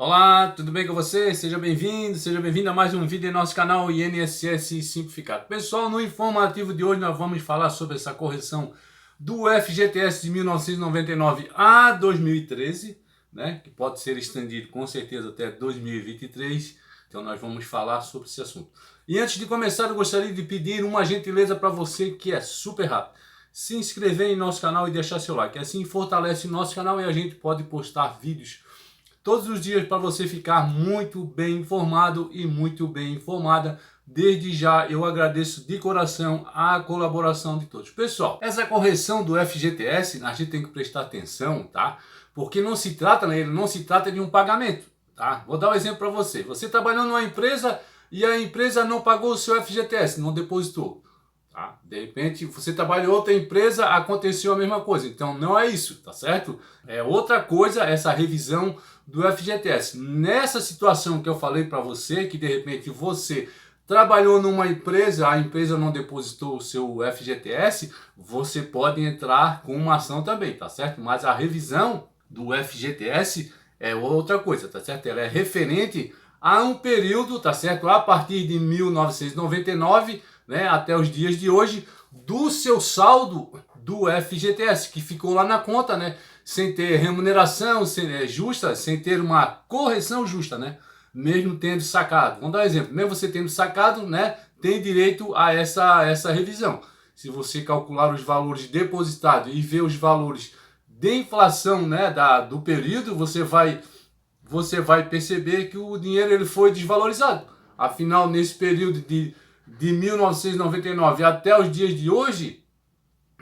Olá, tudo bem com você? Seja bem-vindo a mais um vídeo em nosso canal INSS Simplificado. Pessoal, no informativo de hoje nós vamos falar sobre essa correção do FGTS de 1999 a 2013, né, que pode ser estendido com certeza até 2023, então nós vamos falar sobre esse assunto. E antes de começar, eu gostaria de pedir uma gentileza para você que é super rápido. Se inscrever em nosso canal e deixar seu like, assim fortalece nosso canal e a gente pode postar vídeos todos os dias para você ficar muito bem informado e muito bem informada. Desde já eu agradeço de coração a colaboração de todos. Pessoal, essa correção do FGTS a gente tem que prestar atenção, tá? Porque não se trata de um pagamento, tá? Vou dar um exemplo para você. Você trabalhou numa empresa e a empresa não pagou o seu FGTS, não depositou. Tá? De repente, você trabalha em outra empresa, aconteceu a mesma coisa. Então, não é isso, tá certo? É outra coisa essa revisão do FGTS. Nessa situação que eu falei para você, que de repente você trabalhou numa empresa, a empresa não depositou o seu FGTS, você pode entrar com uma ação também, tá certo? Mas a revisão do FGTS é outra coisa, tá certo? Ela é referente a um período, tá certo? A partir de 1999, né, até os dias de hoje, do seu saldo do FGTS, que ficou lá na conta, né, sem ter remuneração justa, sem ter uma correção justa, né, mesmo tendo sacado. Vamos dar um exemplo, mesmo você tendo sacado, né, tem direito a essa revisão. Se você calcular os valores depositados e ver os valores de inflação, né, do período, você vai perceber que o dinheiro ele foi desvalorizado. Afinal, nesse período de 1999 até os dias de hoje,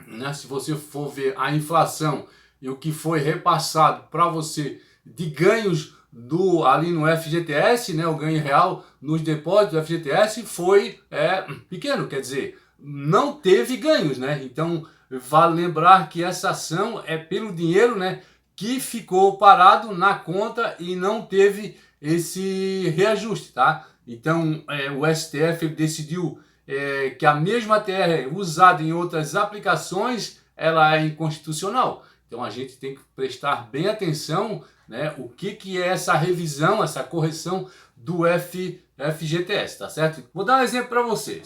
né, se você for ver a inflação e o que foi repassado para você de ganhos ali no FGTS, né, o ganho real nos depósitos do FGTS foi pequeno, quer dizer, não teve ganhos, né? Então, vale lembrar que essa ação é pelo dinheiro, né, que ficou parado na conta e não teve esse reajuste, tá? Então, o STF decidiu que a mesma TR usada em outras aplicações, ela é inconstitucional. Então, a gente tem que prestar bem atenção, né, o que é essa revisão, essa correção do FGTS, tá certo? Vou dar um exemplo para você.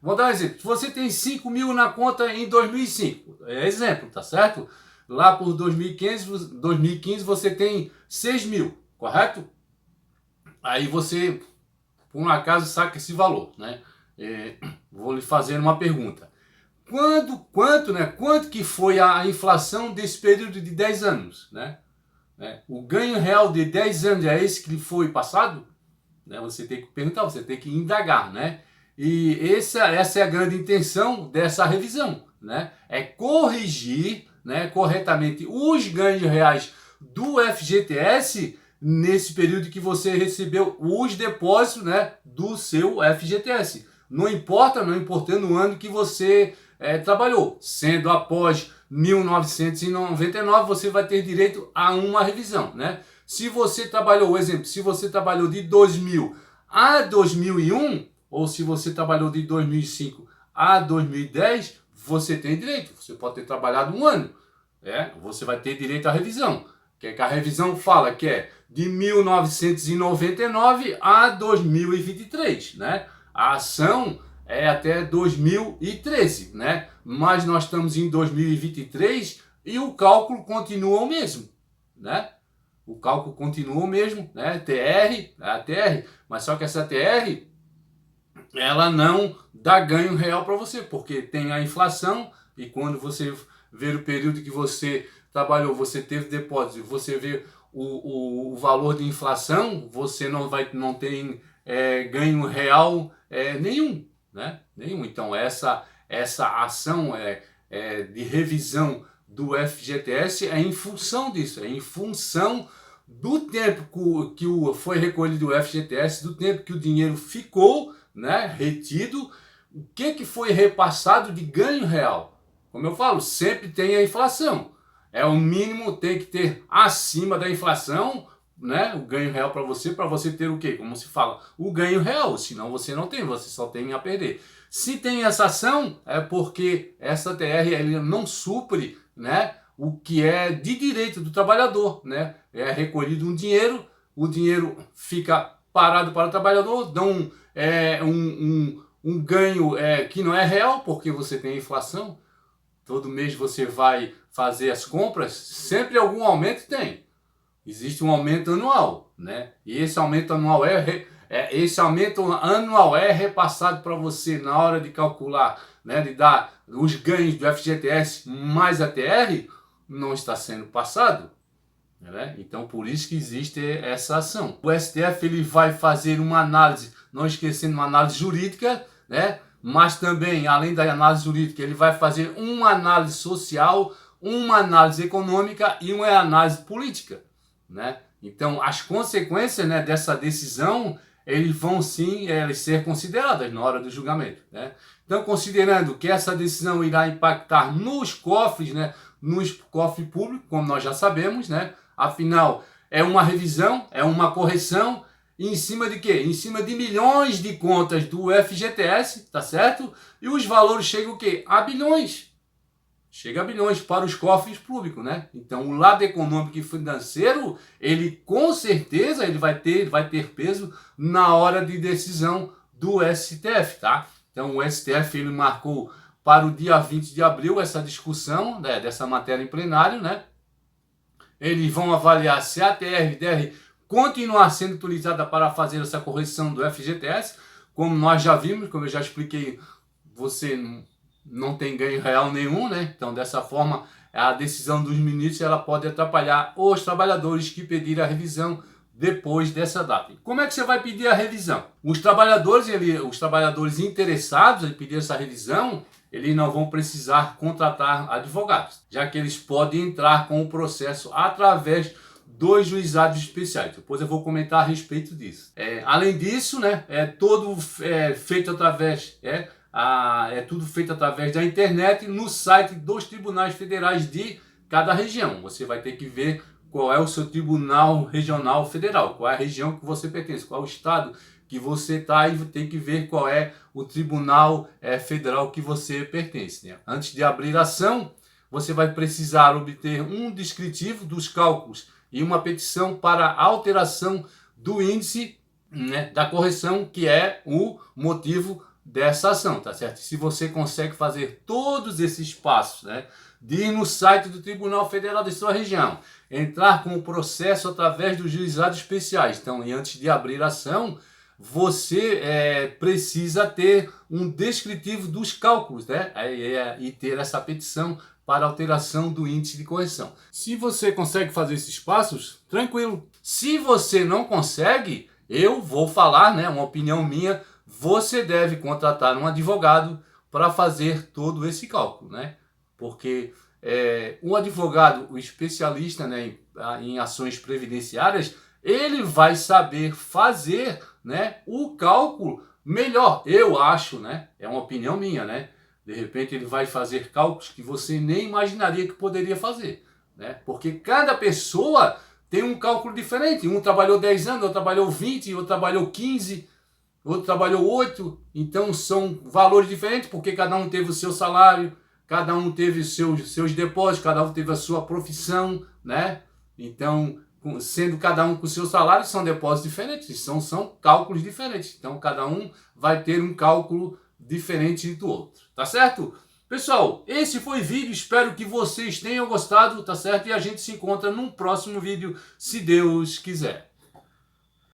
Vou dar um exemplo. Se você tem 5 mil na conta em 2005, é exemplo, tá certo? Lá por 2015 você tem 6 mil, correto? Aí você, por um acaso, saca esse valor, né? Vou lhe fazer uma pergunta. Quanto que foi a inflação desse período de 10 anos, né? O ganho real de 10 anos é esse que foi passado? Né? Você tem que perguntar, você tem que indagar, né? E essa é a grande intenção dessa revisão, né? É corrigir, né, corretamente os ganhos reais do FGTS nesse período que você recebeu os depósitos, né, do seu FGTS. Não importando o ano que você trabalhou. Sendo após 1999, você vai ter direito a uma revisão, né? Se você trabalhou, exemplo, se você trabalhou de 2000 a 2001, ou se você trabalhou de 2005 a 2010, você tem direito. Você pode ter trabalhado um ano. Você vai ter direito à revisão. Que a revisão fala que é de 1999 a 2023, né? A ação é até 2013, né? Mas nós estamos em 2023 e o cálculo continua o mesmo, né? O cálculo continua o mesmo, né? TR, mas só que essa TR, ela não dá ganho real para você, porque tem a inflação e quando você ver o período que você trabalhou, você teve depósito, você vê o valor de inflação, você não tem ganho real nenhum, né? Nenhum. Então essa ação de revisão do FGTS é em função disso, é em função do tempo que foi recolhido o FGTS, do tempo que o dinheiro ficou, né, retido, o que foi repassado de ganho real. Como eu falo, sempre tem a inflação. O mínimo tem que ter acima da inflação, né, o ganho real para você ter o quê? Como se fala, o ganho real, senão você não tem, você só tem a perder. Se tem essa ação, é porque essa TR ele não supre, né, o que é de direito do trabalhador, né? É recolhido um dinheiro, o dinheiro fica parado para o trabalhador, dão um ganho que não é real, porque você tem inflação. Todo mês você vai fazer as compras, sempre algum aumento tem. Existe um aumento anual, né? E esse aumento anual é repassado para você na hora de calcular, né, de dar os ganhos do FGTS mais a TR, não está sendo passado, né? Então por isso que existe essa ação. O STF ele vai fazer uma análise, não esquecendo uma análise jurídica, né? Mas também, além da análise jurídica, ele vai fazer uma análise social, uma análise econômica e uma análise política, né? Então as consequências, né, dessa decisão eles vão sim ser consideradas na hora do julgamento, né? Então, considerando que essa decisão irá impactar nos cofres, né, nos cofres públicos, como nós já sabemos, né? Afinal, é uma revisão, é uma correção, em cima de quê? Em cima de milhões de contas do FGTS, tá certo? E os valores chegam o quê? A bilhões. Chega a bilhões para os cofres públicos, né? Então, o lado econômico e financeiro, ele com certeza ele vai ter peso na hora de decisão do STF, tá? Então, o STF ele marcou para o dia 20 de abril essa discussão, né, dessa matéria em plenário, né? Eles vão avaliar se a TR deve continuar sendo utilizada para fazer essa correção do FGTS, como nós já vimos, como eu já expliquei, você não tem ganho real nenhum, né? Então, dessa forma, a decisão dos ministros ela pode atrapalhar os trabalhadores que pedirem a revisão depois dessa data. Como é que você vai pedir a revisão? Os trabalhadores interessados em pedir essa revisão, eles não vão precisar contratar advogados, já que eles podem entrar com o processo através dos juizados especiais. Depois eu vou comentar a respeito disso. Além disso, né, tudo feito através da internet no site dos tribunais federais de cada região. Você vai ter que ver qual é o seu tribunal regional federal, qual é a região que você pertence, qual é o estado que você está, e tem que ver qual é o tribunal federal que você pertence, né? Antes de abrir a ação, você vai precisar obter um descritivo dos cálculos e uma petição para alteração do índice, né, da correção, que é o motivo dessa ação, tá certo? Se você consegue fazer todos esses passos, né, de ir no site do Tribunal Federal de sua região, entrar com o processo através dos juizados especiais, então, e antes de abrir a ação, você precisa ter um descritivo dos cálculos, né, e ter essa petição para alteração do índice de correção. Se você consegue fazer esses passos, tranquilo. Se você não consegue, eu vou falar, né, uma opinião minha, você deve contratar um advogado para fazer todo esse cálculo, né? Porque um advogado, o especialista, né, em ações previdenciárias, ele vai saber fazer, né, o cálculo melhor, eu acho, né? É uma opinião minha, né? De repente ele vai fazer cálculos que você nem imaginaria que poderia fazer, né? Porque cada pessoa tem um cálculo diferente. Um trabalhou 10 anos, outro trabalhou 20, outro trabalhou 15, outro trabalhou 8. Então são valores diferentes, porque cada um teve o seu salário, cada um teve seus depósitos, cada um teve a sua profissão, né? Então, sendo cada um com o seu salário, são depósitos diferentes, são cálculos diferentes. Então, cada um vai ter um cálculo diferente do outro, tá certo? Pessoal, esse foi o vídeo, espero que vocês tenham gostado, tá certo? E a gente se encontra num próximo vídeo, se Deus quiser.